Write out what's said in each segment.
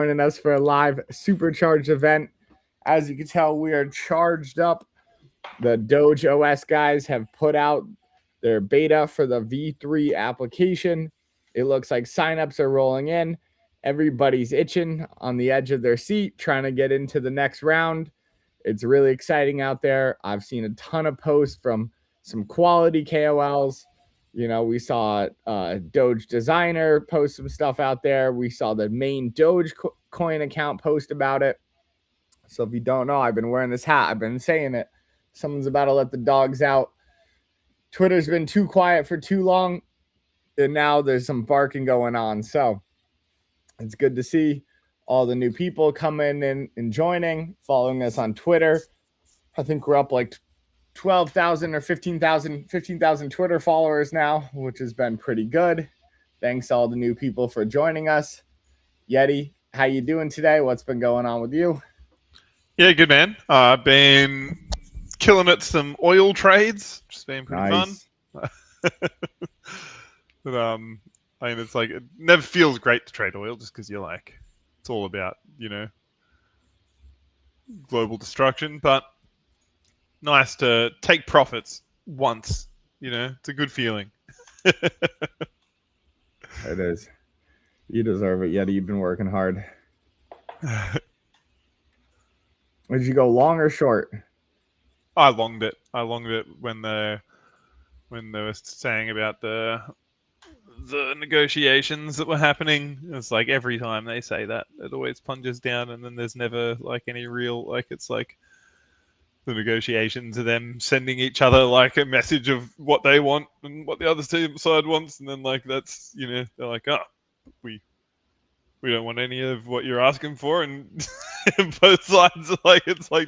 Joining us for a live supercharged event. As you can tell, we are charged up. The Doge OS guys have put out their beta for the V3 application. It looks like signups are rolling in. Everybody's itching on the edge of their seat, trying to get into the next round. It's really exciting out there. I've seen a ton of posts from some quality KOLs. You know, we saw Doge Designer post some stuff out there. We saw the main Doge coin account post about it. So if you don't know, I've been wearing this hat. I've been saying it. Someone's about to let the dogs out. Twitter's been too quiet for too long, and now there's some barking going on. So it's good to see all the new people coming in and joining, following us on Twitter. I think we're up like 12,000 or 15,000 Twitter followers now, which has been pretty good. Thanks to all the new people for joining us. Yeti, how you doing today? What's been going on with you? Yeah, good man. I've been killing it some oil trades, which has been pretty fun. But I mean, it's like it never feels great to trade oil just because you're like, it's all about, global destruction. But nice to take profits once, it's a good feeling. It is. You deserve it, Yeti. You've been working hard. Did you go long or short? I longed it. when they were saying about the negotiations that were happening. It's like every time they say that, it always plunges down, and then there's never like any real it's like the negotiations are them sending each other like a message of what they want and what the other side wants, and then like that's they're like, oh, we don't want any of what you're asking for, and both sides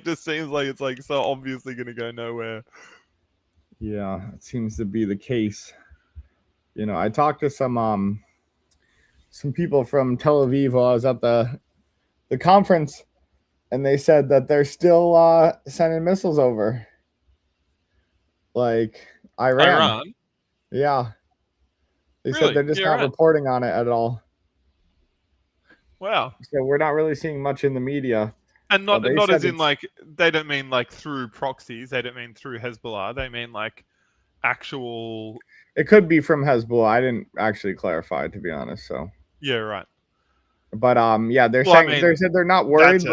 just seems like it's like so obviously going to go nowhere. Yeah, it seems to be the case. I talked to some people from Tel Aviv while I was at the conference, and they said that they're still sending missiles over, like Iran. Yeah, they said they're just not reporting on it at all. Wow. So we're not really seeing much in the media. And not as in like, they don't mean like through proxies. They don't mean through Hezbollah. They mean like actual. It could be from Hezbollah. I didn't actually clarify, to be honest. So yeah, right. But yeah, they're saying they said they're not worried.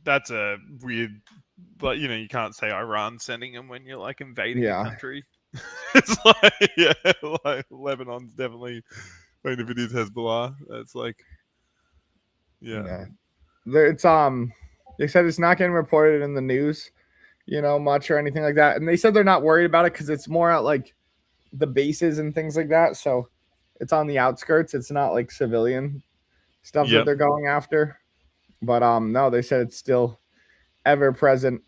That's a weird. But you can't say Iran sending them when you're like invading a country. It's like Lebanon's definitely. I mean, if it is Hezbollah, it's like. Yeah. It's they said it's not getting reported in the news, much or anything like that. And they said they're not worried about it because it's more at like the bases and things like that. So it's on the outskirts. It's not like civilian stuff that they're going after. But no, they said it's still ever present.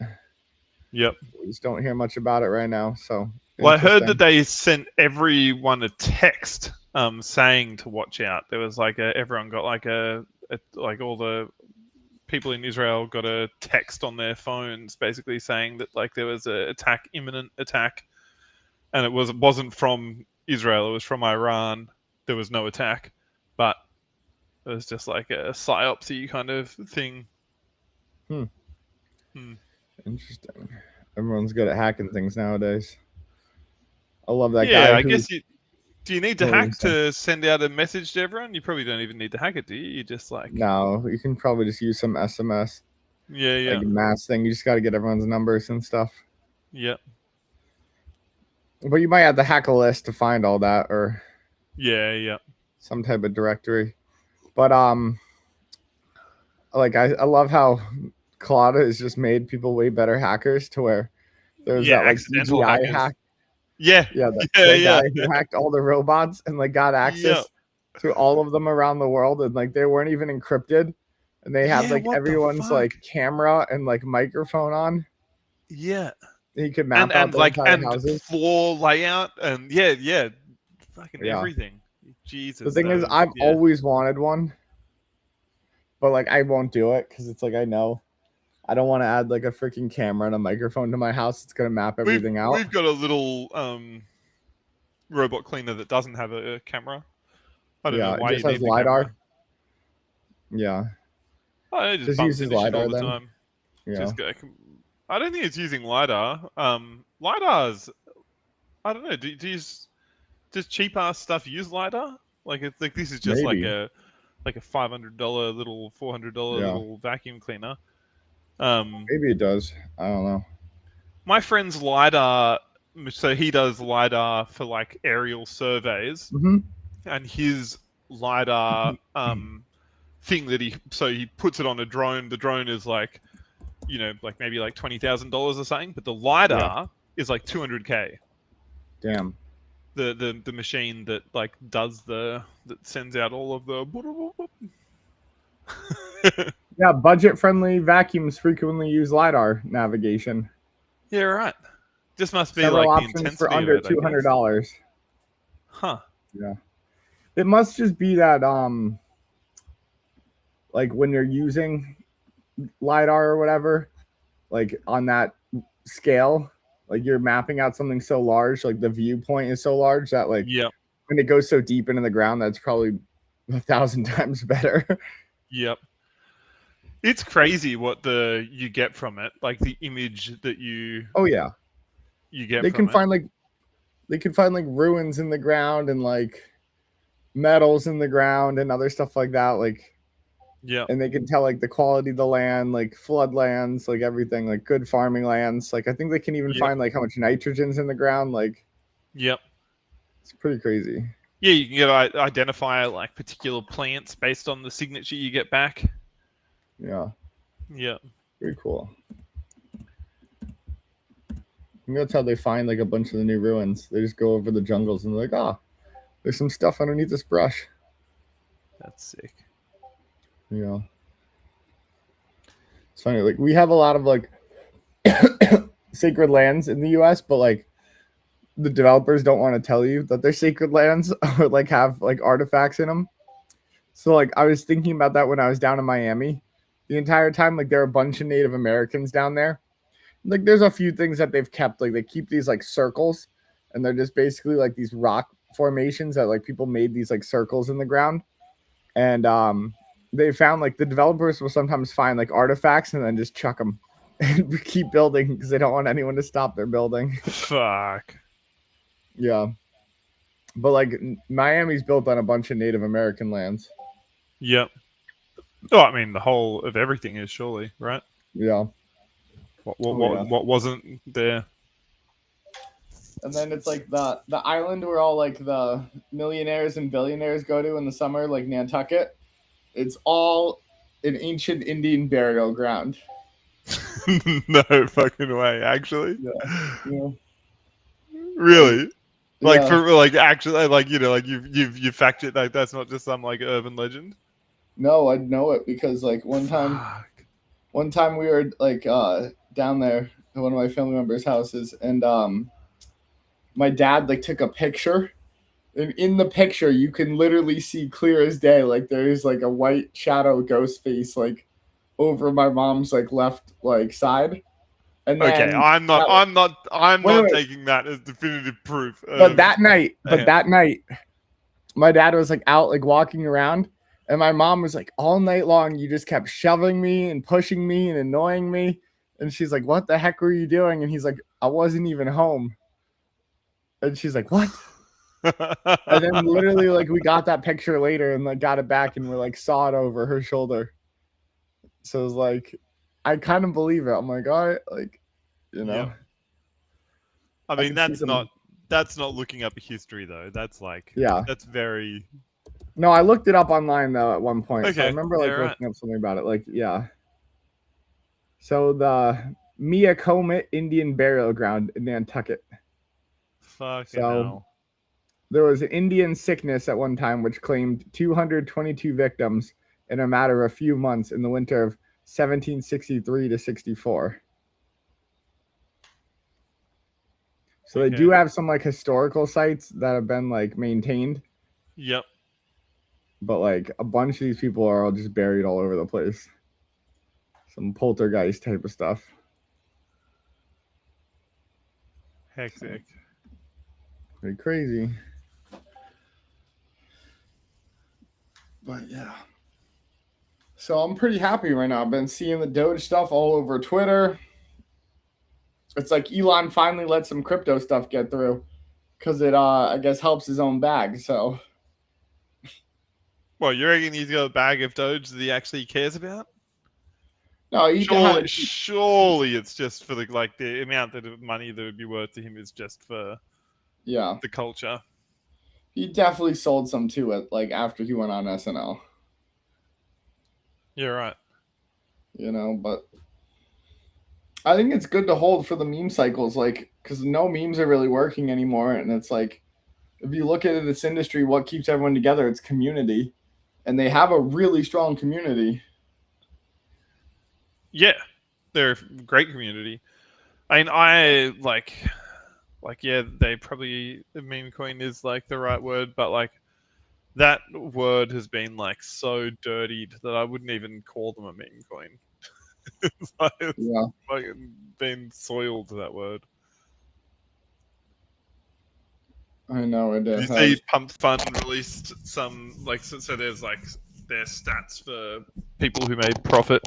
Yep. We just don't hear much about it right now. So well, I heard that they sent everyone a text saying to watch out. There was like everyone got like like all the people in Israel got a text on their phones basically saying that like there was an imminent attack, and it wasn't from Israel, it was from Iran. There was no attack, but it was just like a psyopsy kind of thing. Interesting. Everyone's good at hacking things nowadays. I love that guy. Yeah, I guess do you need to hack to send out a message to everyone? You probably don't even need to hack it, do you? You just like... No, you can probably just use some SMS. Yeah. Like a mass thing. You just got to get everyone's numbers and stuff. Yeah. But you might have to hack a list to find all that, or... Yeah. Some type of directory. But, like, I love how Claude has just made people way better hackers to where there's that, like, CGI hack. Yeah, that guy who hacked all the robots and like got access to all of them around the world, and like they weren't even encrypted, and they had like everyone's like camera and like microphone on. Yeah, he could map out the entire houses, floor layout, and fucking everything. Jesus. The thing is, I've always wanted one, but like I won't do it because it's like I don't want to add like a freaking camera and a microphone to my house. It's going to map everything out. We've got a little robot cleaner that doesn't have a camera. I don't know why it just has LiDAR. Yeah. Oh, it just Just bumps uses into shit all LiDAR the then. time. Yeah. Just go. I don't think it's using lidar. Lidar's. I don't know. Does cheap ass stuff use lidar? Like it's like this is just Maybe. like a $500 little $400 Yeah. little vacuum cleaner. Maybe it does. I don't know. My friend's lidar. So he does lidar for like aerial surveys, Hmm. and his lidar thing that he puts it on a drone. The drone is like like maybe like $20,000 or something, but the Yeah. lidar is like 200K. Damn. The machine that like does that sends out all of the. Yeah, budget-friendly vacuums frequently use LiDAR navigation. Yeah, right. Just must be Several like the options for intensity of under it, I guess. $200. Huh. Yeah. It must just be that like when you're using LiDAR or whatever, like on that scale, like you're mapping out something so large, like the viewpoint is so large that like Yep. when it goes so deep into the ground, that's probably 1,000 times better. Yep. It's crazy what you get from it, like the image that Oh yeah. you get They can from it. find like ruins in the ground and like metals in the ground and other stuff like that. Like, Yeah. and they can tell like the quality of the land, like floodlands, like everything, like good farming lands. Like I think they can even Yep. find like how much nitrogen's in the ground. Like Yep. it's pretty crazy. Yeah, you can get identify like particular plants based on the signature you get back. Yeah. Yeah. Pretty cool. And that's how they find like a bunch of the new ruins. They just go over the jungles and they're like, ah, there's some stuff underneath this brush. That's sick. Yeah. It's funny. Like we have a lot of like sacred lands in the US, but like the developers don't want to tell you that they're sacred lands or like have like artifacts in them. So like I was thinking about that when I was down in Miami. The entire time, like there are a bunch of Native Americans down there. Like there's a few things that they've kept. Like they keep these like circles, and they're just basically like these rock formations that like people made these like circles in the ground. And they found like the developers will sometimes find like artifacts and then just chuck them and keep building because they don't want anyone to stop their building. Fuck. Yeah. But like Miami's built on a bunch of Native American lands. Yep. Oh, I mean, the whole of everything is surely right. Yeah. What wasn't there? And then it's like the island where all like the millionaires and billionaires go to in the summer, like Nantucket. It's all an ancient Indian burial ground. No fucking way. Actually. Yeah. Really? Like Yeah. for like actually like like you've fact checked like that's not just some like urban legend. No, I know it because like one time we were like down there at one of my family members' houses, and my dad like took a picture, and in the picture you can literally see clear as day like there's like a white shadow ghost face like over my mom's like left like side. And Okay, then I'm not wait. taking that as definitive proof. But that night, my dad was like out like walking around, and my mom was like all night long you just kept shoving me and pushing me and annoying me. And she's like, what the heck were you doing? And he's like, I wasn't even home. And she's like, what? And then literally like we got that picture later and like got it back and we're like saw it over her shoulder. So it was like I kind of believe it. I'm like, all right, like, you know. Yeah. I mean, that's not looking up history though. That's like yeah. That's very. No, I looked it up online though at one point. Okay. So I remember like Yeah, looking up something about it. Like, yeah. So the Miacomet Indian Burial Ground in Nantucket. Fucking hell. There was an Indian sickness at one time which claimed 222 victims in a matter of a few months in the winter of 1763 to 64. So they do have some like historical sites that have been like maintained. Yep. But like a bunch of these people are all just buried all over the place. Some poltergeist type of stuff. Hectic. Pretty crazy. But yeah. So I'm pretty happy right now. I've been seeing the Doge stuff all over Twitter. It's like Elon finally let some crypto stuff get through because it, I guess, helps his own bag. So, Well, you reckon he's got a bag of Doge that he actually cares about? no, he had Surely it's just for the amount of money that would be worth to him is just for yeah. the culture. He definitely sold some to it, like after he went on SNL. Yeah, right. You know, but I think it's good to hold for the meme cycles, like, because no memes are really working anymore. And it's like, if you look at this industry, what keeps everyone together? It's community. And they have a really strong community. Yeah, they're a great community. I mean, I like, yeah, they probably meme coin is like the right word, but like that word has been like so dirtied that I wouldn't even call them a meme coin. It's Yeah, like been soiled, that word. I know it You has. see, Pump Fund released some so there's like their stats for people who made profit.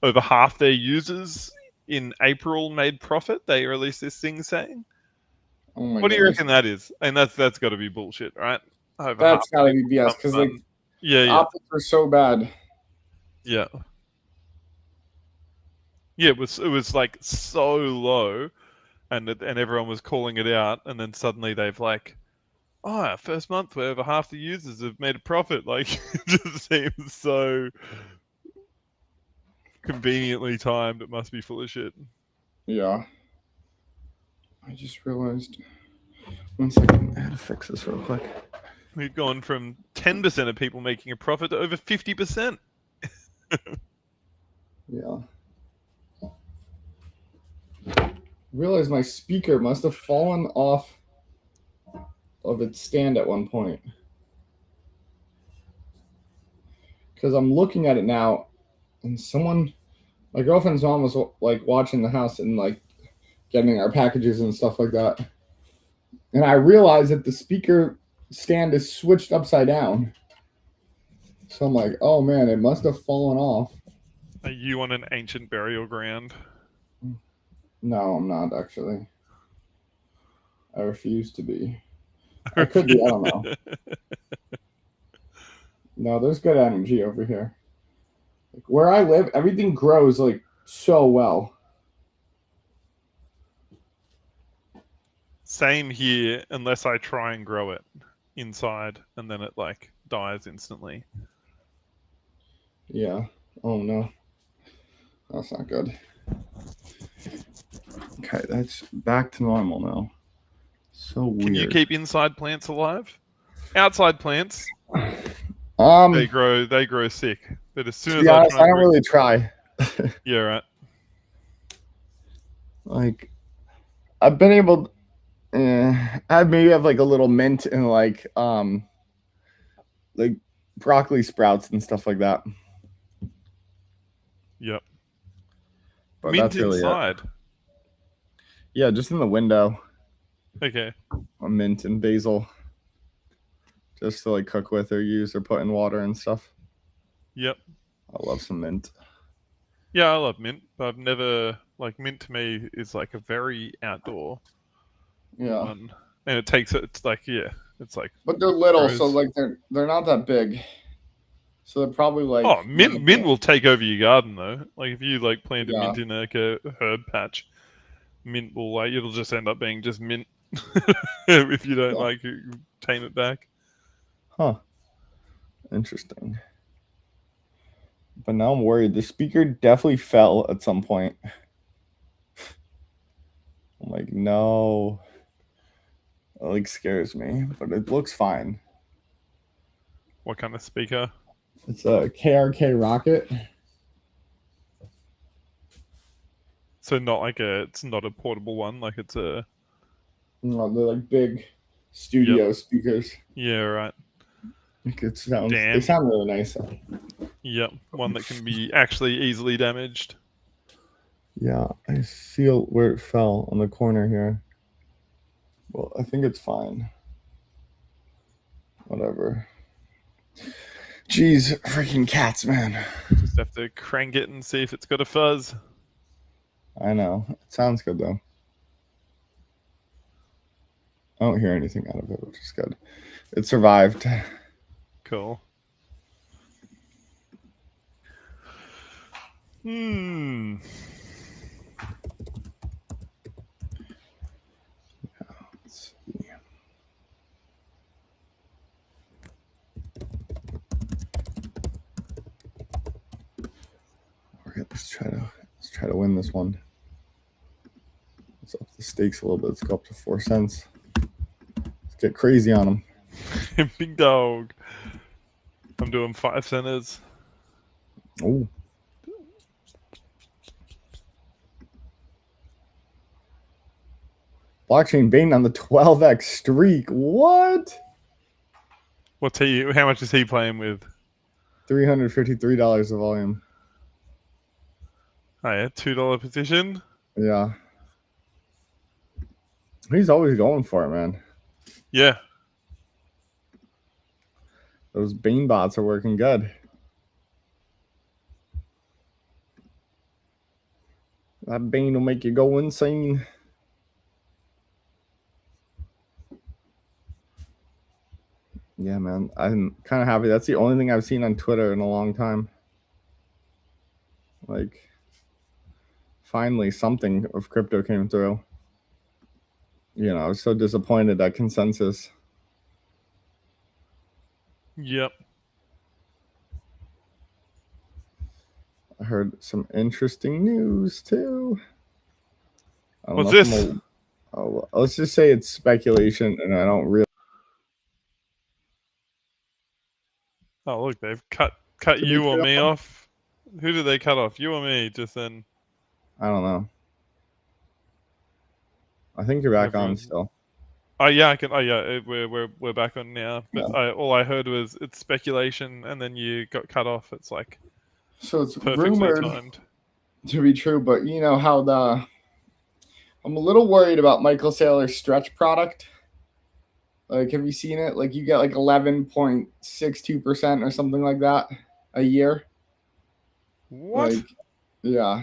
Over half their users in April made profit. They released this thing saying, Oh my "What do you goodness. reckon that is?" And that's got to be bullshit, right? Over half That's the gotta be people BS Pump because like Fund. Yeah, the yeah, optics were so bad. yeah, yeah. It was like so low, and everyone was calling it out, and then suddenly they've like, oh, our first month where over half the users have made a profit. Like, it just seems so conveniently timed. It must be full of shit. Yeah. I just realized. 1 second. I had to fix this real quick. We've gone from 10% of people making a profit to over 50%. Yeah. I realized my speaker must have fallen off of its stand at one point. Because I'm looking at it now, and my girlfriend's mom was like watching the house and like getting our packages and stuff like that. And I realized that the speaker stand is switched upside down. So I'm like, oh man, it must have fallen off. Are you on an ancient burial ground? No, I'm not actually. I refuse to be. I could be, I don't know. No, there's good energy over here. Like, where I live, everything grows like so well. Same here, unless I try and grow it inside, and then it like dies instantly. Yeah. Oh no. That's not good. Okay, that's back to normal now. So weird. Can you keep inside plants alive? Outside plants, they grow sick. But as soon To as be I honest, try I and don't really try. yeah, right. Like, I've been able. I maybe have like a little mint and like broccoli sprouts and stuff like that. Yep. But Mint that's really it. inside. Yeah, just in the window, Okay. a mint and basil, just to like cook with or use or put in water and stuff. Yep. I love some mint. Yeah, I love mint, but I've never like mint to me is like a very outdoor Yeah, one, and it's like it's like but they're little, so grows. like they're not that big. So they're probably like Oh, mint will take over your garden though. Like if you like plant a yeah, mint in like a herb patch, mint will like it'll just end up being just mint if you don't yeah. like tame it back. Huh. Interesting. But now I'm worried. The speaker definitely fell at some point. I'm like, no. It like scares me, but it looks fine. What kind of speaker? It's a KRK rocket. So it's not a portable one. Like it's a. No, they're like big Yep. studio speakers. Yeah. Right. They sound Damn. really nice. Yep. One that can be actually easily damaged. Yeah, I feel where it fell on the corner here. Well, I think it's fine. Whatever. Jeez, freaking cats, man. Just have to crank it and see if it's got a fuzz. I know. It sounds good though. I don't hear anything out of it, which is good. It survived. Cool. Let's see. All right, let's try to win this one. Let's up the stakes a little bit. Let's go up to 4 cents. Let's get crazy on them. Big dog. I'm doing 5 centers. Oh. Blockchain Bane on the 12x streak. What? What's he? How much is he playing with? $353 of volume. Oh yeah, $2 position. Yeah. He's always going for it, man. Yeah. Those Bane bots are working good. That Bane will make you go insane. Yeah, man. I'm kind of happy. That's the only thing I've seen on Twitter in a long time. Like, finally something of crypto came through. You know, I was so disappointed at consensus. Yep. I heard some interesting news too. What's this? Let's just say it's speculation, and I don't really. Oh look, they've cut you or me off. Who did they cut off? You or me? Just then. I don't know. I think you're back on still. Oh yeah, I can. Oh yeah, we're back on now. But yeah. All I heard was it's speculation, and then you got cut off. It's like so it's rumored timed to be true, but you know how I'm a little worried about Michael Saylor's stretch product. Like, have you seen it? Like, you get like 11.62% or something like that a year. What? Like, yeah.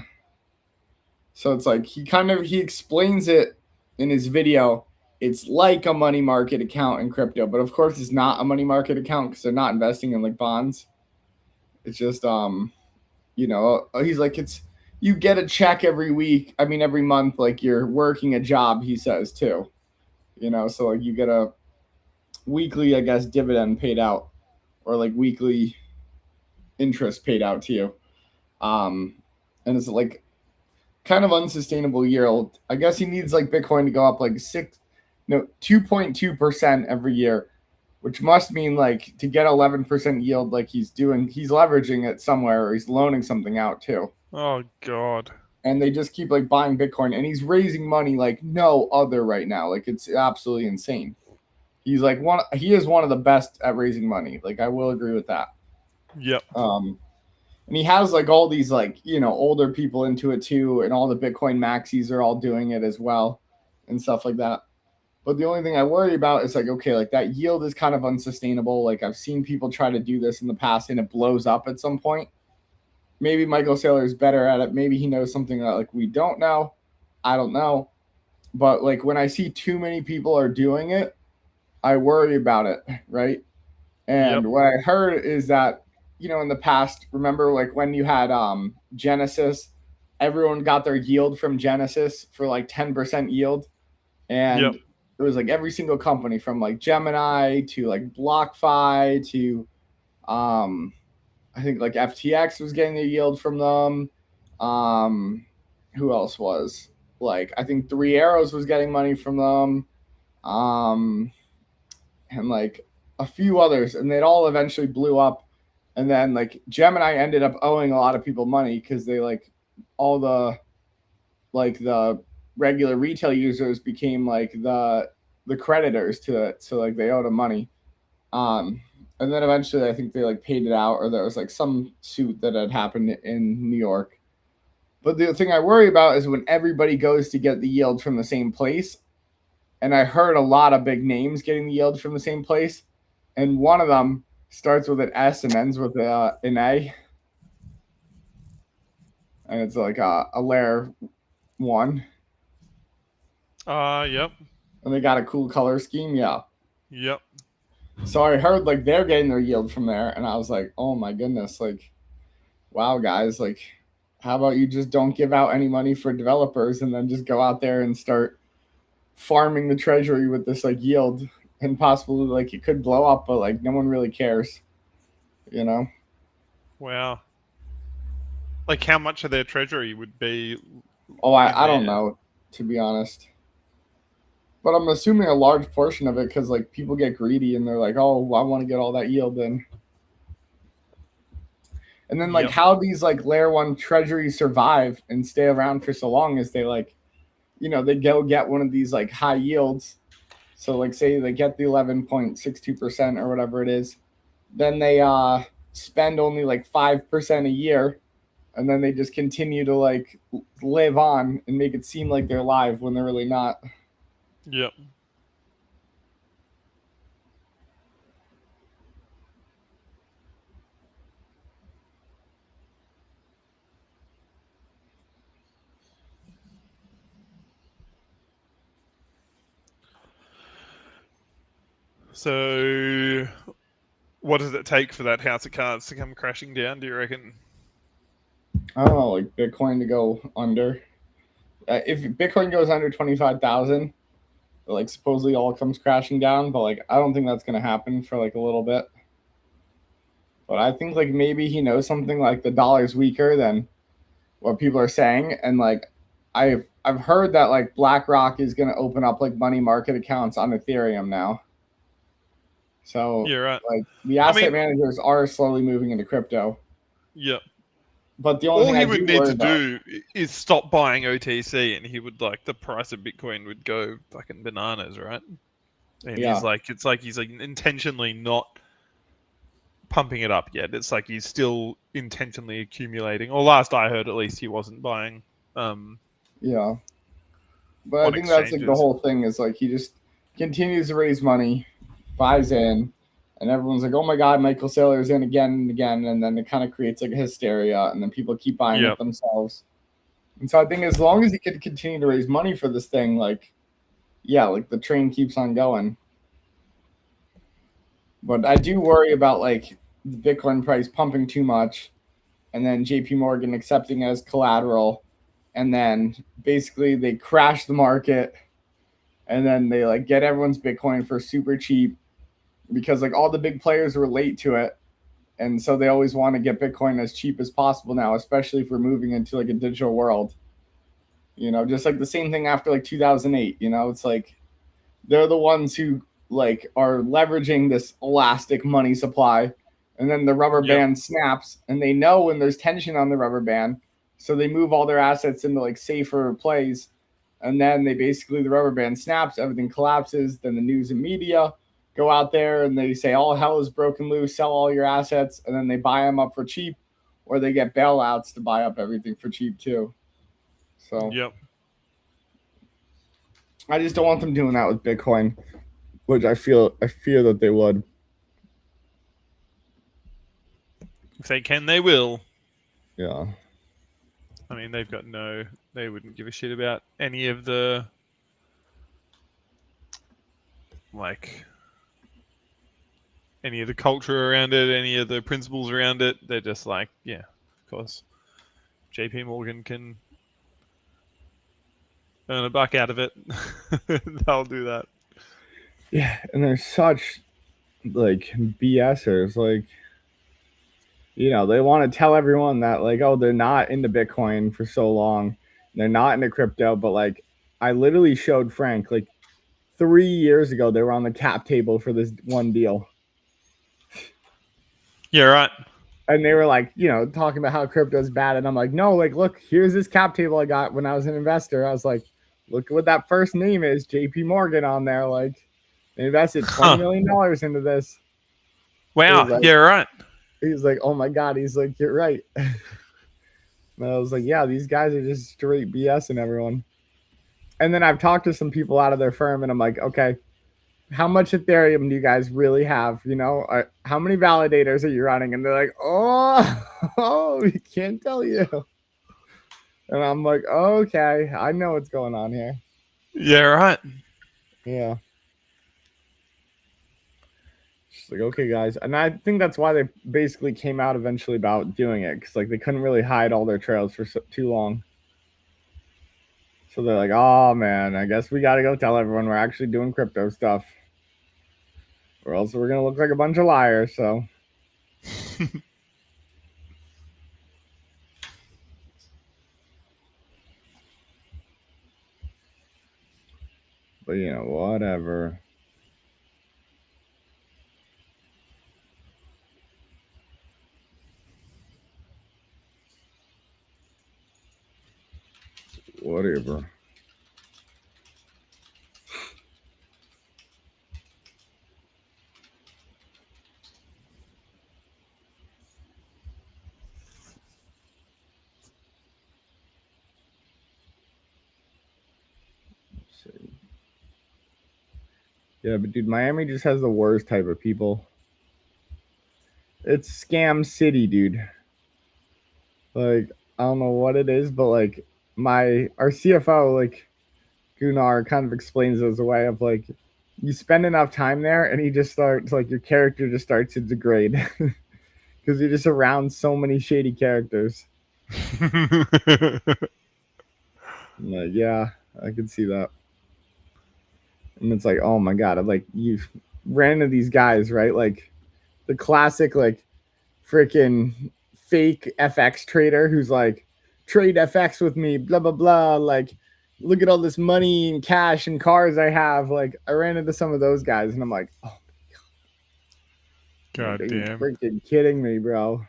So it's like he explains it in his video. It's like a money market account in crypto, but of course it's not a money market account because they're not investing in like bonds. It's just you know, he's like, it's you get a check every week. I mean, every month, like you're working a job, he says too. You know, so like you get a weekly, I guess, dividend paid out, or like weekly interest paid out to you. And it's like kind of unsustainable yield. I guess he needs like Bitcoin to go up like 2.2% every year, which must mean like to get 11% yield, like he's leveraging it somewhere, or he's loaning something out too. Oh God. And they just keep like buying Bitcoin, and he's raising money like no other right now. Like it's absolutely insane. He's like he is one of the best at raising money. Like I will agree with that. Yep. And he has like all these like, you know, older people into it too, and all the Bitcoin maxis are all doing it as well and stuff like that. But the only thing I worry about is like, okay, like that yield is kind of unsustainable. Like I've seen people try to do this in the past and it blows up at some point. Maybe Michael Saylor is better at it. Maybe he knows something that like we don't know. I don't know. But like when I see too many people are doing it, I worry about it, right? And what I heard is that, you know, in the past, remember like when you had Genesis, everyone got their yield from Genesis for like 10% yield. And it was like every single company from like Gemini to like BlockFi to I think like FTX was getting the yield from them. Who else was? Like I think 3 Arrows was getting money from them. And like a few others, and it all eventually blew up. And then like Gemini ended up owing a lot of people money because they like all the regular retail users became like the creditors to it, so like they owed them money. And then eventually I think they like paid it out, or there was like some suit that had happened in New York. But the thing I worry about is when everybody goes to get the yield from the same place. And I heard a lot of big names getting the yield from the same place. And one of them Starts with an S and ends with an A, and it's like a layer 1. Yep. And they got a cool color scheme. Yeah. Yep. So I heard like they're getting their yield from there, and I was like, oh my goodness, like, wow, guys, like, how about you just don't give out any money for developers and then just go out there and start farming the treasury with this like yield, and possibly like it could blow up, but like no one really cares, you know? Wow. Like how much of their treasury would be? Oh, I don't know, to be honest. But I'm assuming a large portion of it because like people get greedy and they're like, oh, I want to get all that yield in. And then like how these like layer 1 treasuries survive and stay around for so long is they like, they go get one of these like high yields. So like say they get the 11.62% or whatever it is, then they spend only like 5% a year, and then they just continue to like live on and make it seem like they're live when they're really not. Yep. So, what does it take for that house of cards to come crashing down, do you reckon? I don't know, like Bitcoin to go under. If Bitcoin goes under 25,000, like supposedly all comes crashing down, but like I don't think that's gonna happen for like a little bit. But I think like maybe he knows something, like the dollar's weaker than what people are saying, and like I've heard that like BlackRock is gonna open up like money market accounts on Ethereum now. So Yeah, right. like the asset managers are slowly moving into crypto. Yep. But the only all thing he would need to do is stop buying OTC, and he would like the price of Bitcoin would go fucking bananas, right? And Yeah. he's like, it's like he's like intentionally not pumping it up yet. It's like he's still intentionally accumulating. Or last I heard, at least he wasn't buying. Yeah. But I think that's like the whole thing is like he just continues to raise money, buys in, and everyone's like, "Oh my God, Michael Saylor's in again and again," and then it kind of creates like a hysteria, and then people keep buying it themselves. And so I think as long as he can continue to raise money for this thing, like, yeah, like the train keeps on going. But I do worry about like the Bitcoin price pumping too much, and then JP Morgan accepting it as collateral, and then basically they crash the market, and then they like get everyone's Bitcoin for super cheap because like all the big players were late to it, and so they always want to get Bitcoin as cheap as possible now, especially if we're moving into like a digital world. Just like the same thing after like 2008. It's like they're the ones who like are leveraging this elastic money supply, and then the rubber band snaps, and they know when there's tension on the rubber band, so they move all their assets into like safer plays, and then they basically the rubber band snaps, everything collapses, then the news and media go out there and they say all hell is broken loose, sell all your assets, and then they buy them up for cheap, or they get bailouts to buy up everything for cheap too. So I just don't want them doing that with Bitcoin, which I fear that they would. If they can, they will. Yeah. I mean, they wouldn't give a shit about any of the any of the culture around it, any of the principles around it. They're just like, yeah, of course. JP Morgan can earn a buck out of it. They'll do that. Yeah, and they're such like BSers. Like, they want to tell everyone that like, oh, they're not into Bitcoin for so long, they're not into crypto. But like, I literally showed Frank like 3 years ago they were on the cap table for this one deal. Yeah, right. And they were like, talking about how crypto is bad, and I'm like, no, like, look, here's this cap table I got when I was an investor. I was like, look at what that first name is, JP Morgan on there. Like, they invested $20 million into this. Wow. Like, yeah, right. He's like, oh my God. He's like, you're right. And I was like, yeah, these guys are just straight BSing everyone. And then I've talked to some people out of their firm, and I'm like, okay, how much Ethereum do you guys really have? You know, how many validators are you running? And they're like, oh, we can't tell you. And I'm like, okay, I know what's going on here. Yeah, right. Yeah. Just like, okay, guys. And I think that's why they basically came out eventually about doing it, because like they couldn't really hide all their trails for too long. So they're like, oh man, I guess we got to go tell everyone we're actually doing crypto stuff, or else we're gonna look like a bunch of liars. So. But you know, whatever. Whatever. Let's see. Yeah, but dude, Miami just has the worst type of people. It's scam city, dude. Like, I don't know what it is, but like our CFO, like Gunnar, kind of explains it as a way of like you spend enough time there and he just starts like your character just starts to degrade. Because you're just around so many shady characters. Like, yeah, I could see that. And it's like, oh my god, I'm like you ran into these guys, right? Like the classic like freaking fake FX trader who's like, trade FX with me, blah blah blah. Like, look at all this money and cash and cars I have. Like, I ran into some of those guys, and I'm like, oh my god, God are you damn. freaking kidding me, bro?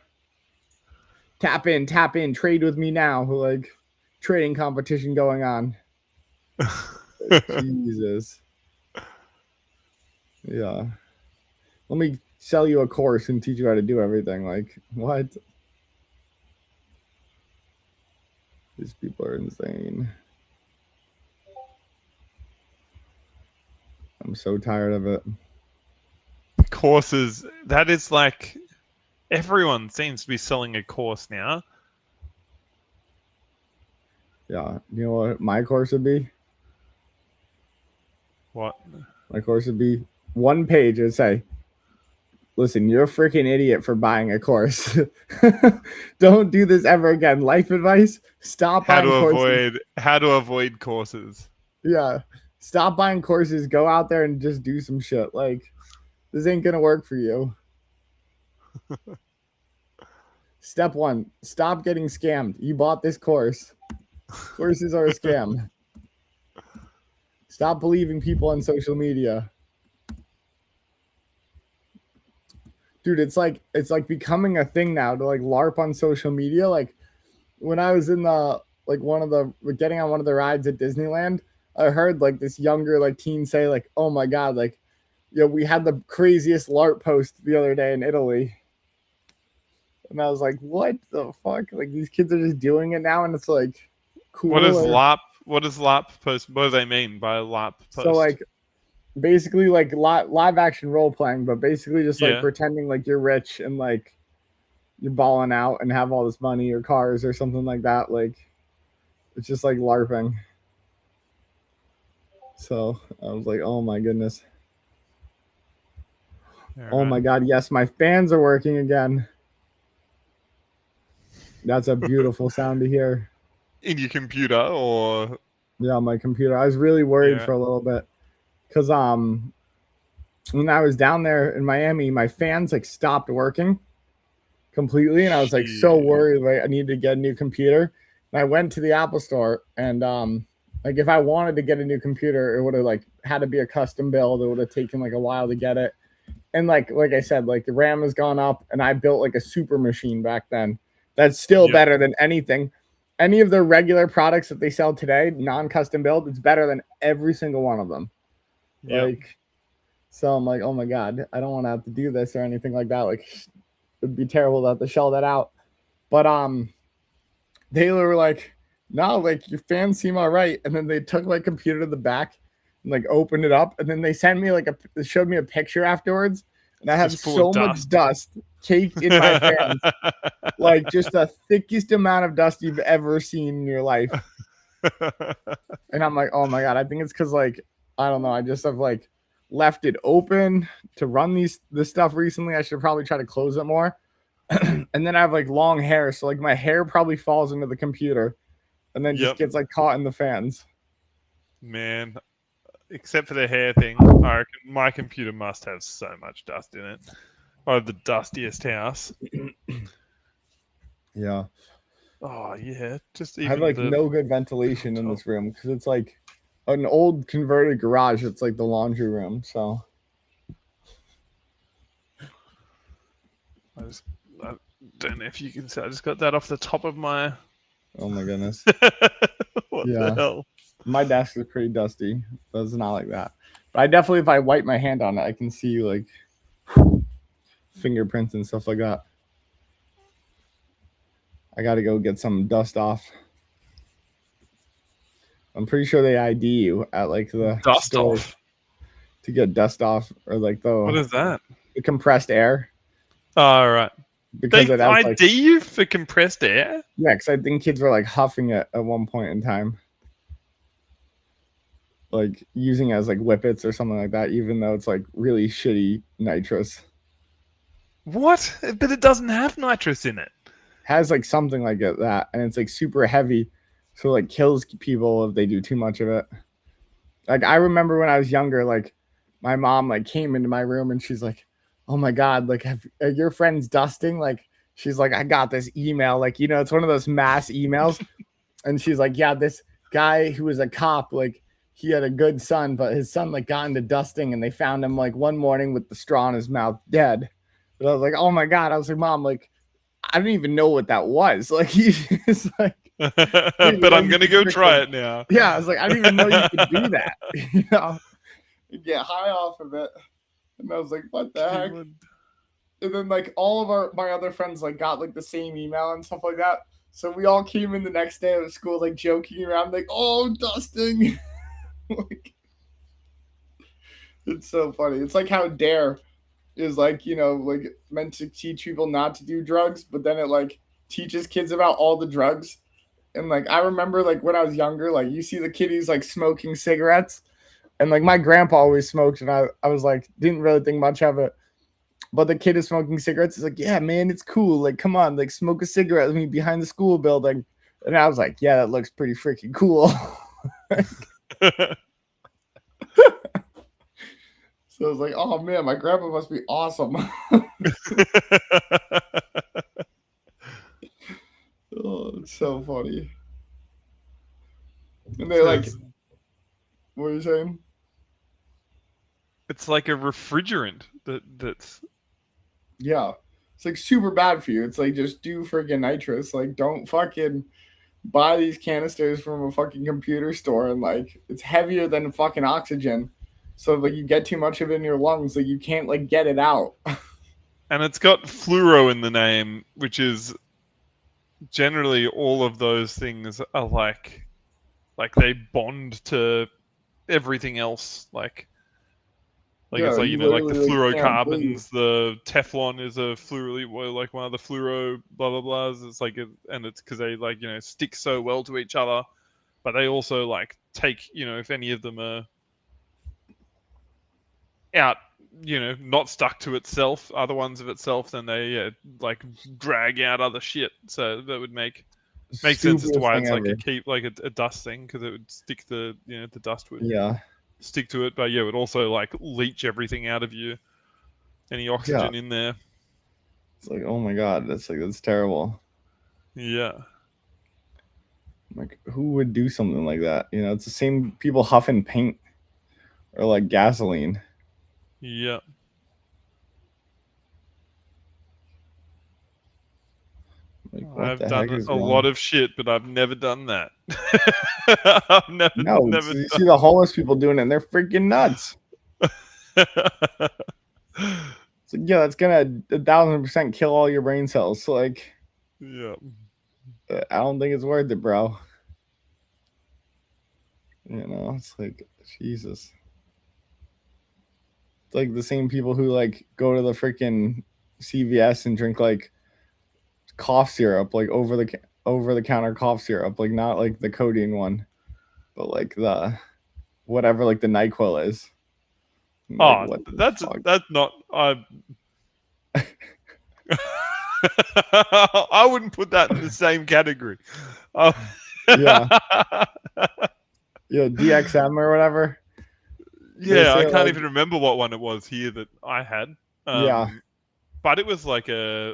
Tap in, trade with me now. Like, trading competition going on. Jesus. Yeah. Let me sell you a course and teach you how to do everything. Like, what? These people are insane. I'm so tired of it. Courses. That is like everyone seems to be selling a course now. Yeah. You know what my course would be? What? My course would be one page. It would say, listen, you're a freaking idiot for buying a course. Don't do this ever again. Life advice: stop buying courses. How to avoid courses. Yeah. Stop buying courses. Go out there and just do some shit. Like, this ain't gonna work for you. Step one: stop getting scammed. You bought this course. Courses are a scam. Stop believing people on social media. Dude, it's like becoming a thing now to like LARP on social media. Like, when I was in the like getting on one of the rides at Disneyland, I heard like this younger like teen say like, "Oh my god, like, you know, we had the craziest LARP post the other day in Italy." And I was like, "What the fuck? Like, these kids are just doing it now, and it's like cool." What is LARP? What does LARP post? What do they mean by LARP post? So like, basically like live action role playing, but basically just like pretending like you're rich and like you're balling out and have all this money or cars or something like that. Like, it's just like LARPing. So I was like, oh my goodness. Oh my god, yes, my fans are working again. That's a beautiful sound to hear. In your computer or? Yeah, my computer. I was really worried for a little bit. Because when I was down there in Miami, my fans like stopped working completely. And I was like so worried, like I needed to get a new computer. And I went to the Apple store and like if I wanted to get a new computer, it would have like had to be a custom build. It would have taken like a while to get it. And like I said, like the RAM has gone up and I built like a super machine back then. That's still better than anything. Any of the regular products that they sell today, non-custom build, it's better than every single one of them. Like, so I'm like, oh my god, I don't want to have to do this or anything like that. Like, it'd be terrible to have to shell that out. But they were like, no, like your fans seem all right. And then they took my computer to the back. and like opened it up, and then they sent me like they showed me a picture afterwards, and I had Just full of so much dust caked in my fans, like just the thickest amount of dust you've ever seen in your life. And I'm like, oh my god, I think it's because like I don't know, I just have like left it open to run this stuff recently. I should probably try to close it more. And then I have like long hair, so like my hair probably falls into the computer and then just gets like caught in the fans. Man, except for the hair thing, I reckon my computer must have so much dust in it. I have the dustiest house. Yeah. Oh yeah, just even I have like no good ventilation in this room because it's like an old converted garage. It's like the laundry room, so. I don't know if you can see. I just got that off the top of my. Oh my goodness. What the hell? My desk is pretty dusty, but it's not like that. But I definitely, if I wipe my hand on it, I can see like fingerprints and stuff like that. I got to go get some dust off. I'm pretty sure they ID you at like the dust store off to get dust off, or like what is that? The compressed air. Oh, right. Because they it has, ID you for compressed air? Yeah, because I think kids were like huffing it at one point in time. Like using it as like whippets or something like that, even though it's like really shitty nitrous. What? But it doesn't have nitrous in it. Has like something like that, and it's like super heavy, so like kills people if they do too much of it. Like I remember when I was younger, like my mom like came into my room and she's like, "Oh my god, like are your friends dusting?" Like she's like, "I got this email, like you know, it's one of those mass emails," and she's like, "Yeah, this guy who was a cop, like he had a good son, but his son like got into dusting, and they found him like one morning with the straw in his mouth, dead." But I was like, "Oh my god!" I was like, "Mom, like I didn't even know what that was." Like he's like, but I'm gonna go try it now. Yeah, I was like, I didn't even know you could do that. You know, you get high off of it, and I was like, what the heck? And then like all of my other friends like got like the same email and stuff like that. So we all came in the next day of school like joking around, like, "Oh, dusting." Like, it's so funny. It's like how Dare is like, you know, like meant to teach people not to do drugs, but then it like teaches kids about all the drugs. And like I remember like when I was younger, like you see the kiddies like smoking cigarettes, and like my grandpa always smoked, and I was like didn't really think much of it. But the kid is smoking cigarettes. Is like, "Yeah, man, it's cool. Like, come on, like smoke a cigarette with me behind the school building." And I was like, "Yeah, that looks pretty freaking cool." So I was like, "Oh man, my grandpa must be awesome." Oh, it's so funny. And they like, what are you saying? It's like a refrigerant that's. Yeah, it's like super bad for you. It's like just do freaking nitrous. Like don't fucking buy these canisters from a fucking computer store, and like it's heavier than fucking oxygen. So like you get too much of it in your lungs, like you can't like get it out. And it's got fluoro in the name, which is generally all of those things are like they bond to everything else. Like Yeah, it's like, you know, like the literally, like, fluorocarbons, the Teflon is a fluoro, like one of the fluoro blah blah blahs. It's like, and it's because they like, you know, stick so well to each other, but they also like take, you know, if any of them are out, you know, not stuck to itself, other ones of itself, then they like drag out other shit. So that would make sense as to why it's like a dust thing, because it would stick the, you know, the dust would stick to it, but yeah, it would also like leach everything out of you, any oxygen in there. It's like, oh my god, that's terrible. Yeah. Like who would do something like that? You know, it's the same people huffing paint or like gasoline. Yeah. Like, I've done a lot of shit, but I've never done that. I've never. You see the homeless people doing it, and they're freaking nuts. It's like, yeah, that's gonna 1,000% kill all your brain cells. So like, yeah, I don't think it's worth it, bro. You know, it's like, Jesus. It's like the same people who like go to the freaking CVS and drink like cough syrup, like over the counter cough syrup, like not like the codeine one, but like the whatever like the NyQuil is. Like Oh, what the that's fuck? not. I wouldn't put that in the same category. Oh. Yeah, yeah, DXM or whatever. They Yeah, I say can't like even remember what one it was here that I had. yeah, But it was like a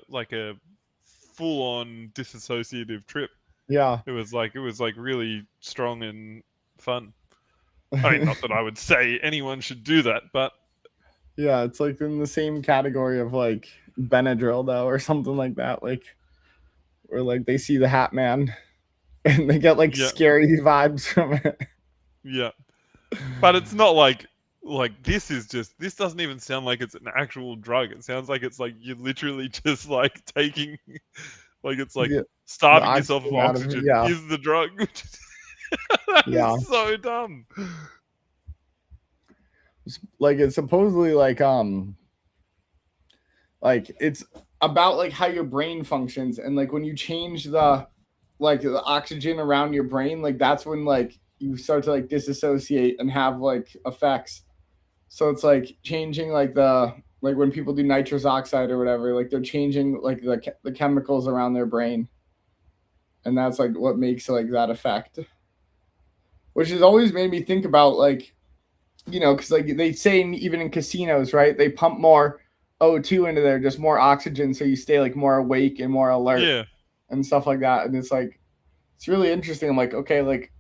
full on disassociative trip. yeah. It was like really strong and fun. I mean, not that I would say anyone should do that, but Yeah, it's like in the same category of like Benadryl though, or something like that. Like where like they see the Hat Man and they get like yeah, scary vibes from it. yeah. But it's not like this doesn't even sound like it's an actual drug. It sounds like it's like you're literally just like taking like it's like The, the starving yourself of oxygen out of it. oxygen Yeah, is the drug. That yeah. is so dumb. Like it's supposedly like it's about like how your brain functions and like when you change the oxygen around your brain, like that's when like you start to like disassociate and have like effects. So it's like changing like the like when people do nitrous oxide or whatever, like they're changing like the chemicals around their brain, and that's like what makes like that effect. Which has always made me think about like because like they say even in casinos, right? They pump more O2 into there, just more oxygen, so you stay like more awake and more alert Yeah. and stuff like that. And it's like it's really interesting. I'm like, okay, like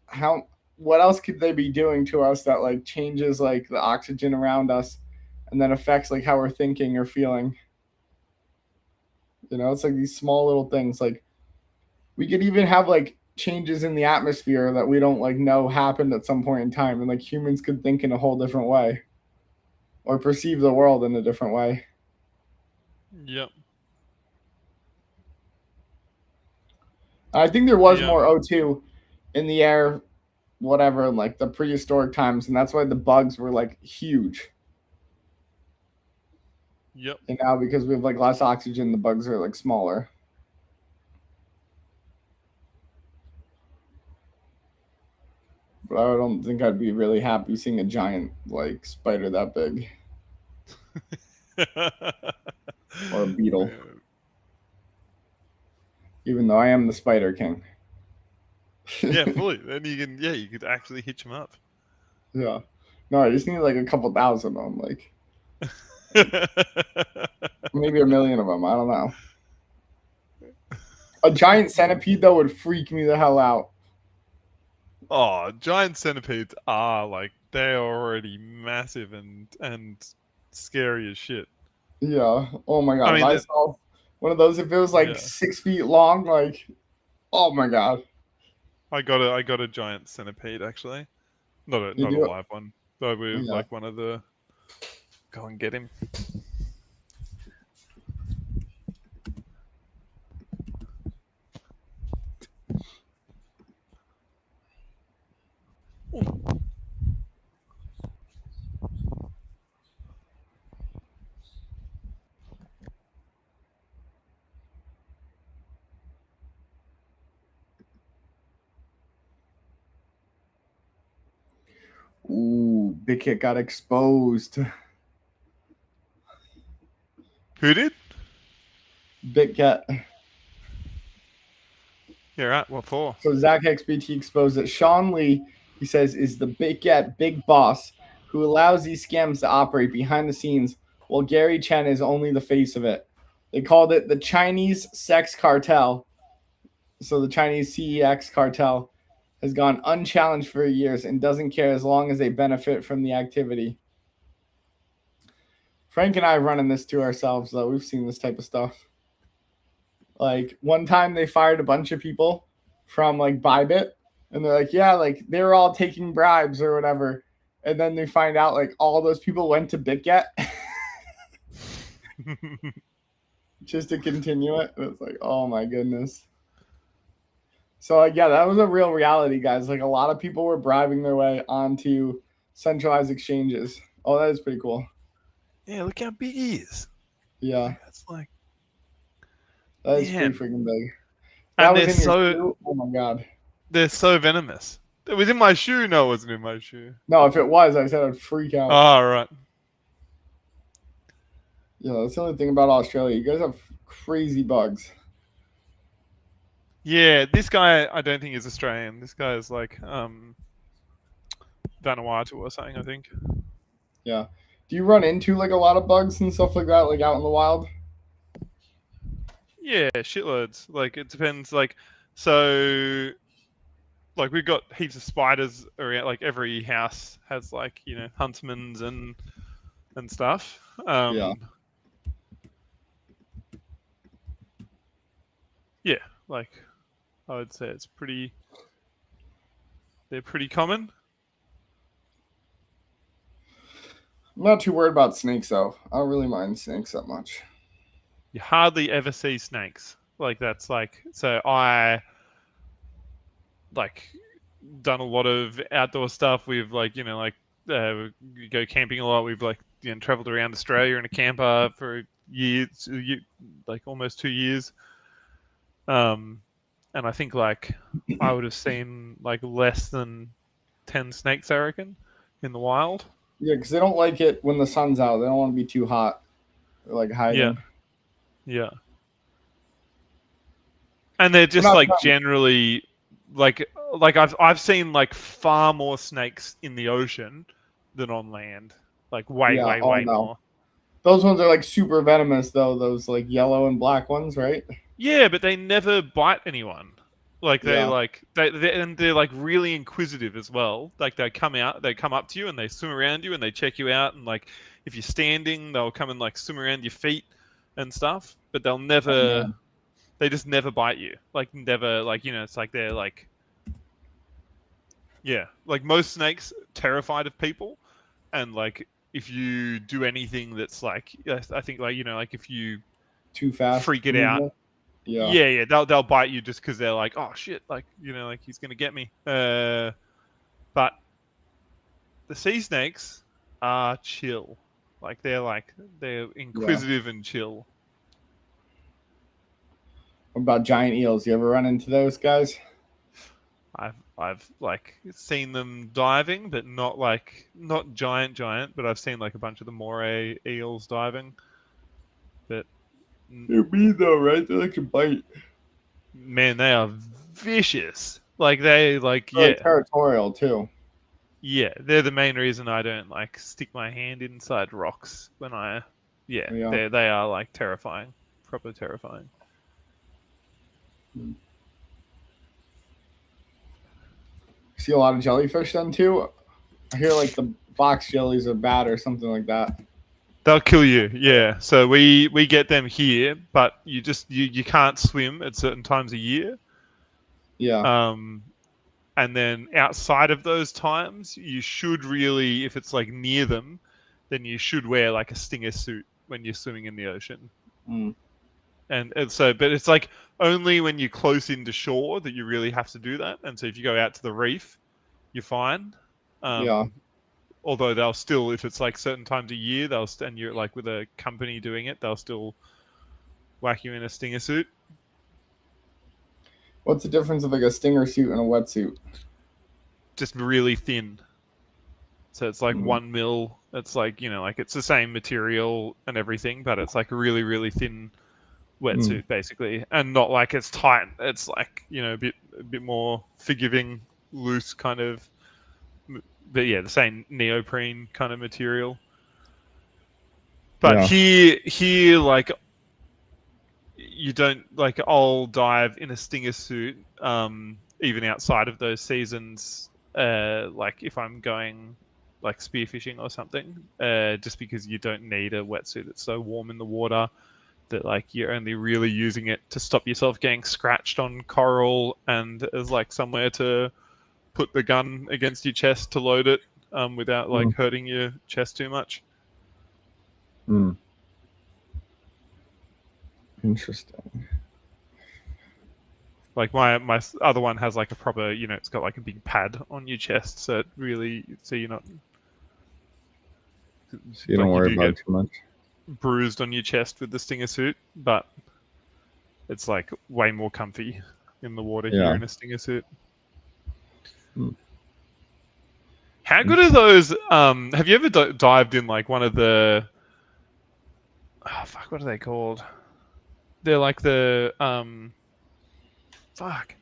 how what else could they be doing to us that like changes like the oxygen around us and then affects like how we're thinking or feeling? It's like these small little things. Like we could even have like changes in the atmosphere that we don't like know happened at some point in time, and like humans could think in a whole different way or perceive the world in a different way. Yep. I think there was The more O2 in the air, whatever, in like the prehistoric times, and that's why the bugs were like huge. Yep. And now because we have like less oxygen, the bugs are like smaller. But I don't think I'd be really happy seeing a giant like spider that big or a beetle, even though I am the spider king. Yeah, fully. Then you could actually hitch them up. Yeah. No, I just need like a couple thousand of them, like maybe a million of them. I don't know. A giant centipede though would freak me the hell out. Oh, giant centipedes are like they're already massive and scary as shit. Yeah. Oh my I god. If I mean, saw one of those, if it was like yeah. 6 feet long, like, oh my god. I got a giant centipede actually. You Not a do it. live one. But we Yeah. like one of the go and get him. Ooh, Big Hit got exposed. Who did? Big Cat. Yeah, right. What for? So Zach XBT exposed that Sean Lee, he says, is the Big Cat big boss who allows these scams to operate behind the scenes, while Gary Chen is only the face of it. They called it the Chinese sex cartel. So the Chinese CEX cartel has gone unchallenged for years and doesn't care as long as they benefit from the activity. Frank and I are running this to ourselves, though. We've seen this type of stuff. Like one time they fired a bunch of people from like Bybit, and they're like, yeah, like they were all taking bribes or whatever. And then they find out like all those people went to BitGet just to continue it. And it's like, oh my goodness. So like, yeah, that was a real reality, guys. Like a lot of people were bribing their way onto centralized exchanges, Oh, that is pretty cool. Yeah, look how big he is. Yeah, Like, that's like, that is pretty man. freaking big. If that And was in your shoe, oh my god. they're so venomous. It was in my shoe. No, it wasn't in my shoe. No, if it was, I said I'd freak out. Oh, right. Yeah, that's the only thing about Australia. You guys have crazy bugs. Yeah, this guy I don't think is Australian. This guy is like Vanuatu or something, I think. Yeah. Do you run into like a lot of bugs and stuff like that, like out in the wild? Yeah, shitloads. Like it depends. So like we've got heaps of spiders around. Like every house has like huntsmans and stuff. Yeah. Yeah, like I would say they're pretty common. I'm not too worried about snakes though. I don't really mind snakes that much. You hardly ever see snakes. Like that's like so I like done a lot of outdoor stuff. We've we go camping a lot. We've traveled around Australia in a camper for years, like almost 2 years. And I think I would have seen like less than 10 snakes, I reckon, in the wild. Yeah, because they don't like it when the sun's out. They don't want to be too hot. They're like hiding. Yeah. And they're just generally like I've seen like far more snakes in the ocean than on land. Like way more. Those ones are like super venomous though. Those like yellow and black ones, right? Yeah, but they never bite anyone. Like they're like really inquisitive as well. Like they come up to you and they swim around you and they check you out and like if you're standing, they'll come and like swim around your feet and stuff. But they'll never. They just never bite you. Like never. Like it's like they're like. Yeah, like most snakes terrified of people, and like if you do anything that's like I think like if you too fast, freak it out. Yeah, they'll bite you just because they're like, oh shit, like like he's gonna get me. But the sea snakes are chill, like they're inquisitive and chill. What about giant eels? You ever run into those guys? I've like seen them diving, but not giant, but I've seen like a bunch of the moray eels diving. But they're mean though, right? They like to bite. Man, they are vicious. Like they're territorial too. Yeah, they're the main reason I don't like stick my hand inside rocks when they are like terrifying, proper terrifying. See a lot of jellyfish then too. I hear like the box jellies are bad or something like that. They'll kill you, yeah. So we get them here, but you can't swim at certain times a year. Yeah. And then outside of those times, you should really, if it's like near them, then you should wear like a stinger suit when you're swimming in the ocean. And so, but it's like only when you're close into shore that you really have to do that. And so if you go out to the reef, you're fine. Although they'll still, if it's like certain times a year, and you're like with a company doing it, they'll still whack you in a stinger suit. What's the difference of like a stinger suit and a wetsuit? Just really thin. So it's like 1 mil. It's like like it's the same material and everything, but it's like a really really thin wetsuit basically, and not like it's tight. It's like a bit more forgiving, loose kind of. But yeah, the same neoprene kind of material. But here, like, you don't like. I'll dive in a stinger suit, even outside of those seasons. Like if I'm going like spearfishing or something, just because you don't need a wetsuit. It's so warm in the water that like you're only really using it to stop yourself getting scratched on coral and as like somewhere to put the gun against your chest to load it without like hurting your chest too much. Interesting. Like my other one has like a proper, it's got like a big pad on your chest, so you're not. So you don't like, you worry do about get it too much. bruised on your chest with the Stinger suit, but it's like way more comfy in the water here Yeah. in a Stinger suit. Hmm. How good are those? Have you ever dived in like one of the? Oh, fuck, what are they called? They're like the fuck.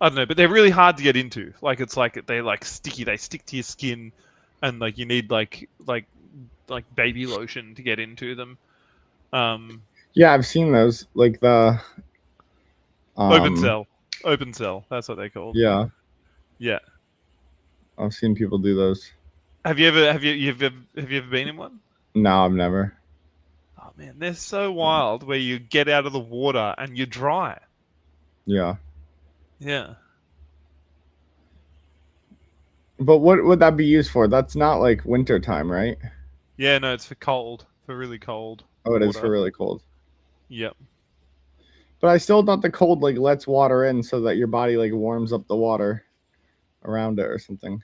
I don't know, but they're really hard to get into. Like it's like they're like sticky. They stick to your skin, and like you need like baby lotion to get into them. Yeah, I've seen those. Like the Open cell, open cell. That's what they're called. yeah, Yeah. I've seen people do those. Have you ever have you ever been in one? No, I've never. Oh man, they're so wild. Where you get out of the water and you're dry. Yeah. Yeah. But what would that be used for? That's not like winter time, right? Yeah. No, it's for cold, for really cold Oh, it is for water. really cold. Yep. But I still thought the cold like lets water in so that your body like warms up the water around it or something.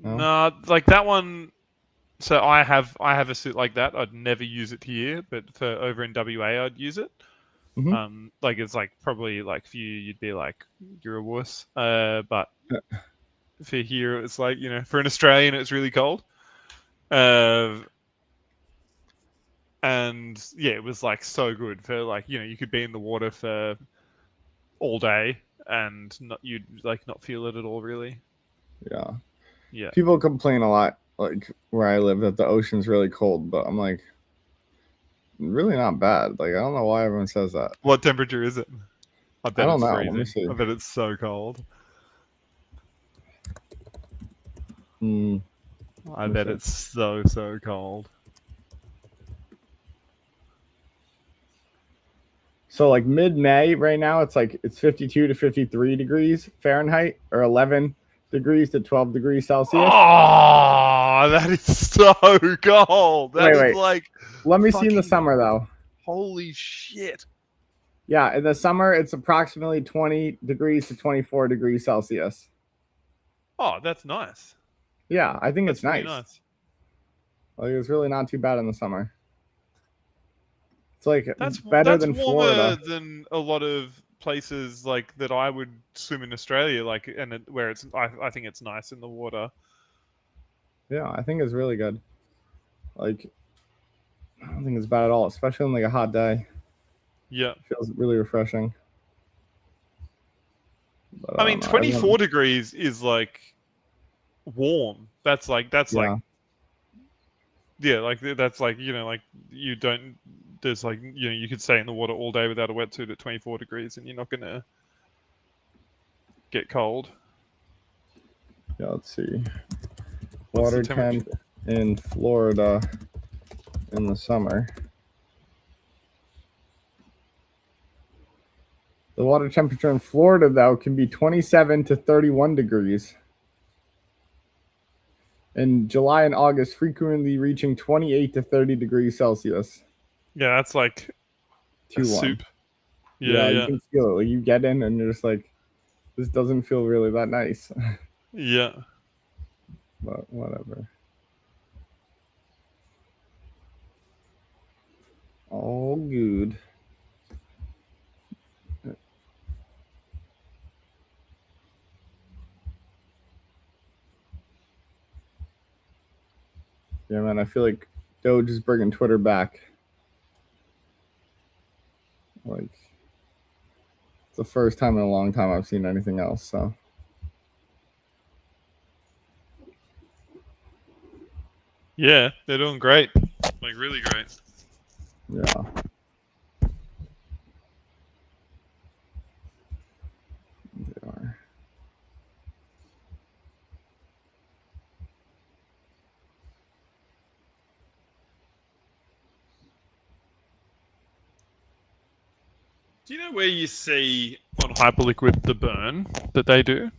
No? No, like that one. So I have a suit like that. I'd never use it here, but for over in WA, I'd use it. Mhm. Like it's like probably like for you, you'd be like you're a wuss. But for here, it's like for an Australian, it's really cold. And yeah, it was like so good for like you could be in the water for all day and you'd like not feel it at all really. Yeah. Yeah. People complain a lot, like where I live, that the ocean's really cold, but I'm like, really not bad. Like I don't know why everyone says that. What temperature is it? I I bet don't it's know. Let me freezing. see. I bet it's so cold. I bet it's so cold. So like mid-May right now, it's 52 to 53 degrees Fahrenheit or 11 degrees to 12 degrees Celsius. Oh, that is so cold. That is Wait. like. Let me see in the summer though. Holy shit. Yeah, in the summer it's approximately 20 degrees to 24 degrees Celsius. Oh, that's nice. Yeah, I think it's really nice. Like it's really not too bad in the summer. It's like That's better than warmer Florida. than a lot of places like that I would swim in Australia, like where it's I think it's nice in the water. Yeah, I think it's really good. Like I don't think it's bad at all, especially on like a hot day. Yeah. It feels really refreshing. But I mean, 24 degrees is like warm. That's like yeah. yeah, like that's like like you don't. There's like you could stay in the water all day without a wetsuit at 24 degrees, and you're not gonna get cold. Yeah, let's see. What's Water temp in Florida in the summer. The water temperature in Florida, though, can be 27 to 31 degrees. In July and August, frequently reaching 28 to 30 degrees Celsius. Yeah, that's like a soup. Yeah, you can feel it. Like you get in and you're just like, this doesn't feel really that nice. Yeah. But whatever. All good. Yeah, man, I feel like Doge is bringing Twitter back. Like, it's the first time in a long time I've seen anything else, so. Yeah, they're doing great. Like, really great. Yeah. They are. Do you know where you see on Hyperliquid the burn that they do?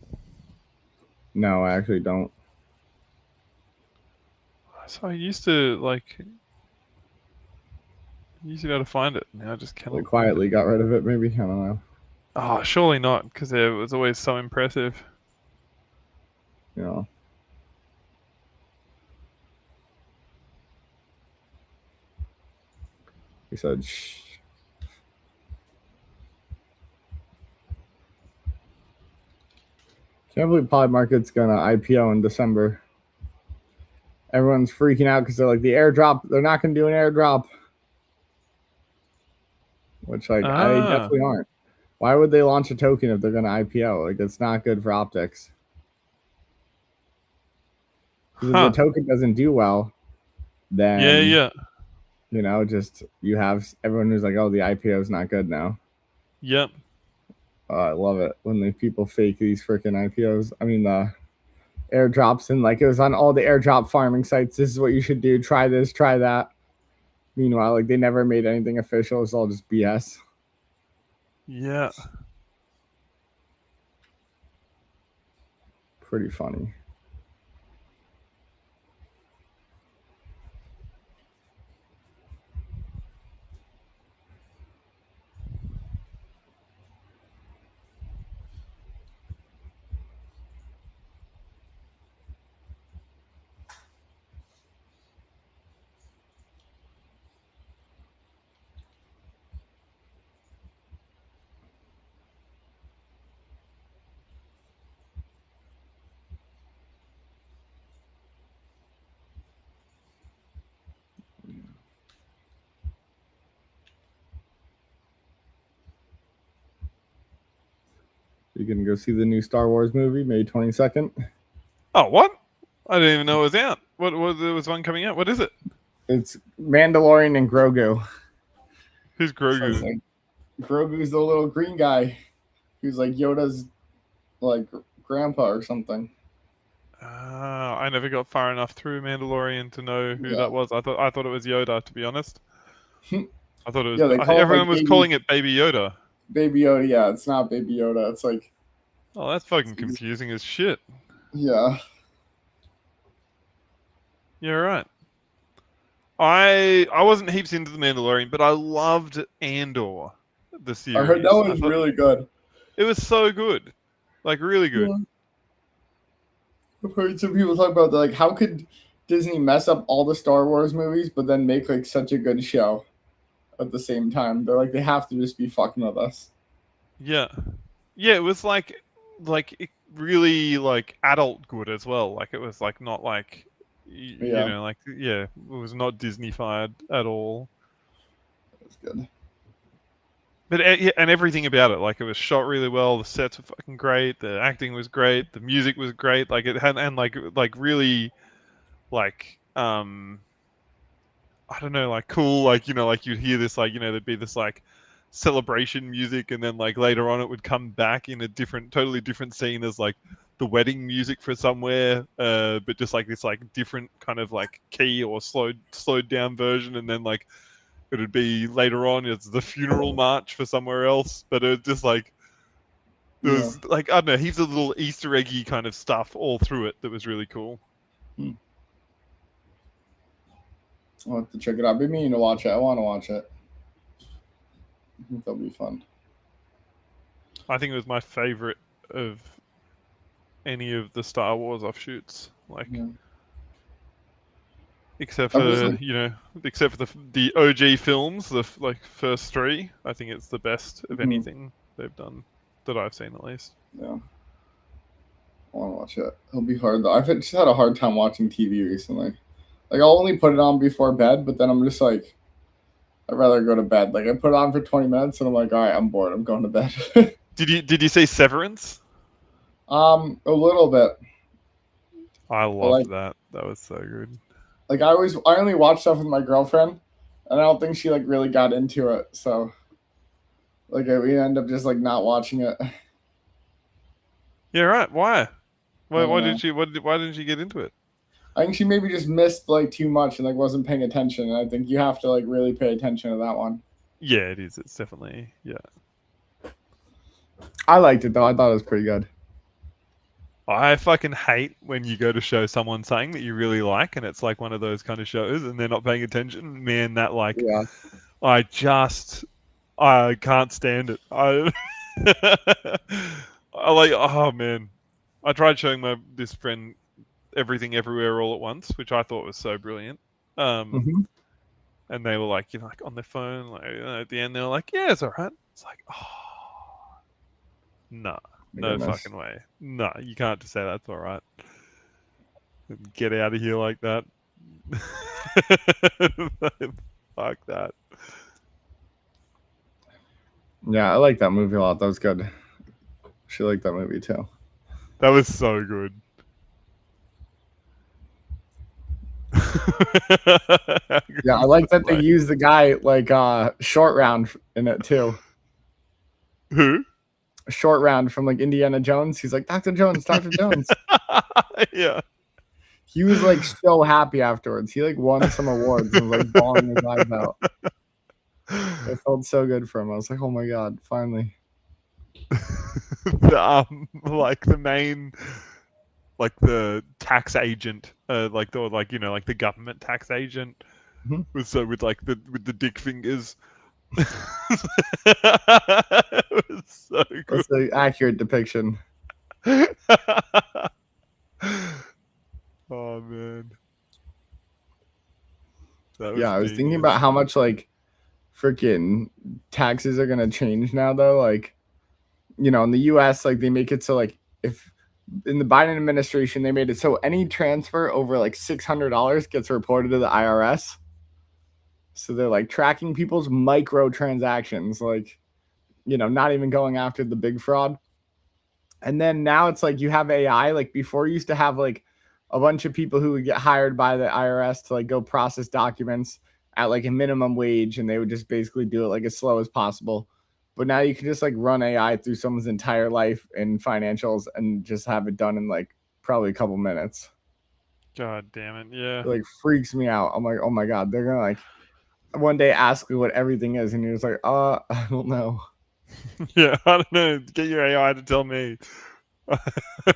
No, I actually don't. So I used to be able to find it. Now I just cannot. Like quietly got rid of it, maybe. I don't know. Oh, surely not, because it was always so impressive. You know. He said, shh. Can't believe Polymarket's gonna IPO in December. Everyone's freaking out because they're like, the airdrop, they're not gonna do an airdrop. Which, like, I definitely aren't. Why would they launch a token if they're gonna IPO? Like, it's not good for optics. Because if the token doesn't do well, then you know, just you have everyone who's like, oh, the IPO is not good now. Yep. I love it when the people fake these freaking IPOs. I mean, the airdrops, and like it was on all the airdrop farming sites. This is what you should do. Try this, try that. Meanwhile, like they never made anything official. It's all just BS. Yeah. Pretty funny. You can go see the new Star Wars movie, May 22nd. Oh, what? I didn't even know it was out. What there was one coming out? What is it? It's Mandalorian and Grogu. Who's Grogu? So like, Grogu's the little green guy who's like Yoda's like grandpa or something. I never got far enough through Mandalorian to know who that was. I thought it was Yoda, to be honest. I thought it was. Everyone was calling it Baby Yoda. Baby Yoda, yeah, it's not Baby Yoda. It's like. Oh, that's fucking confusing as shit. Yeah. Yeah, right. I wasn't heaps into the Mandalorian, but I loved Andor, the series. I heard that was really good. It was so good, like really good. Yeah. I've heard some people talk about that, like how could Disney mess up all the Star Wars movies, but then make like such a good show at the same time? They're like they have to just be fucking with us. Yeah, yeah. It was like really like adult good as well. Like it was like not like you know like it was not Disney-fied at all. That's good. But and everything about it, like it was shot really well. The sets were fucking great. The acting was great. The music was great. Like it had and like really like I don't know, like cool. Like you know, like you'd hear this like you know there'd be this like celebration music, and then like later on it would come back in a totally different scene as like the wedding music for somewhere, but just like this like different kind of like key or slowed down version, and then like it would be later on it's the funeral march for somewhere else, but it was just like there was like I don't know, heaps of little Easter eggy kind of stuff all through it that was really cool. I'll have to check it out. I've been meaning to watch it. I want to watch it. I think that'll be fun. I think it was my favorite of any of the Star Wars offshoots. Like, except for except for the OG films, the like first three. I think it's the best of anything they've done that I've seen, at least. Yeah, I want to watch it. It'll be hard though. I've just had a hard time watching TV recently. Like I'll only put it on before bed, but then I'm just like, I'd rather go to bed. Like I put it on for 20 minutes, and I'm like, all right, I'm bored. I'm going to bed. Did you say Severance? A little bit. I loved that. That was so good. Like I only watch stuff with my girlfriend, and I don't think she like really got into it. So, like we end up just like not watching it. Yeah, right. Why? Why didn't you get into it? I think she maybe just missed like too much and like wasn't paying attention. And I think you have to like really pay attention to that one. Yeah, it is. It's definitely I liked it though. I thought it was pretty good. I fucking hate when you go to show someone something that you really like, and it's like one of those kind of shows, and they're not paying attention. Man, that like, I can't stand it. I like, oh man, I tried showing this friend Everything Everywhere All at Once, which I thought was so brilliant. And and they were like, like on their phone, like at the end, they were like, yeah, it's all right. It's like, oh, no, no fucking way. No, you can't just say that's all right. Get out of here like that. Fuck that. Yeah, I like that movie a lot. That was good. She liked that movie too. That was so good. Yeah, I like that they used the guy like Short Round in it too. Who? Short Round from like Indiana Jones. He's like, Dr. Jones, Dr. Jones. Yeah. He was like so happy afterwards. He like won some awards and was like bawling his eyes out. It felt so good for him. I was like, oh my god, finally. Like the main, like the tax agent, like the government tax agent, was so with the dick fingers. It was so good. That's the accurate depiction. Oh man. Yeah, I was thinking about how much like freaking taxes are gonna change now though. Like, in the US, like they make it so like if in the Biden administration they made it so any transfer over like $600 gets reported to the IRS. So they're like tracking people's micro transactions, like, not even going after the big fraud. And then now it's like you have AI. Like before, you used to have like a bunch of people who would get hired by the IRS to like go process documents at like a minimum wage, and they would just basically do it like as slow as possible. But now you can just like run AI through someone's entire life in financials and just have it done in like probably a couple minutes. God damn it. Yeah. It like freaks me out. I'm like, oh my God, they're going to like one day ask you what everything is. And you're just like, I don't know. Yeah, I don't know. Get your AI to tell me.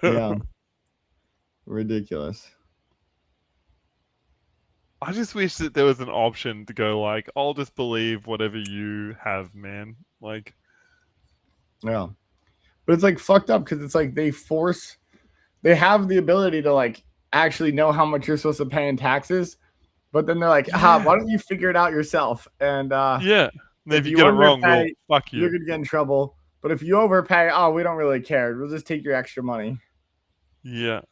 Yeah. Ridiculous. I just wish that there was an option to go like, I'll just believe whatever you have, man. Like, yeah. But it's like fucked up because it's like they have the ability to like actually know how much you're supposed to pay in taxes. But then they're like, why don't you figure it out yourself? And yeah. If you get it wrong, well, fuck you. You're going to get in trouble. But if you overpay, we don't really care. We'll just take your extra money. Yeah.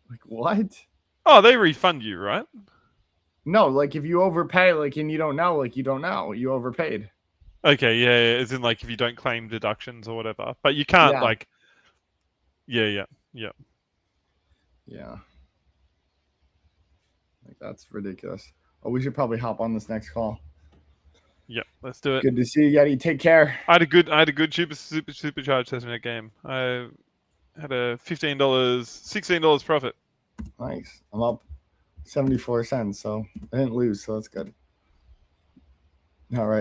Like, what? Oh, they refund you, right? No, like if you overpay, like, and you don't know, like you don't know, you overpaid. Okay, yeah, as in like if you don't claim deductions or whatever. But you can't like, yeah. Like that's ridiculous. Oh, we should probably hop on this next call. Yeah, let's do it. Good to see you, Yeti. Take care. I had a good supercharge testament game. I had a $16 profit. Nice. I'm up 74 cents, so I didn't lose, so that's good. All right.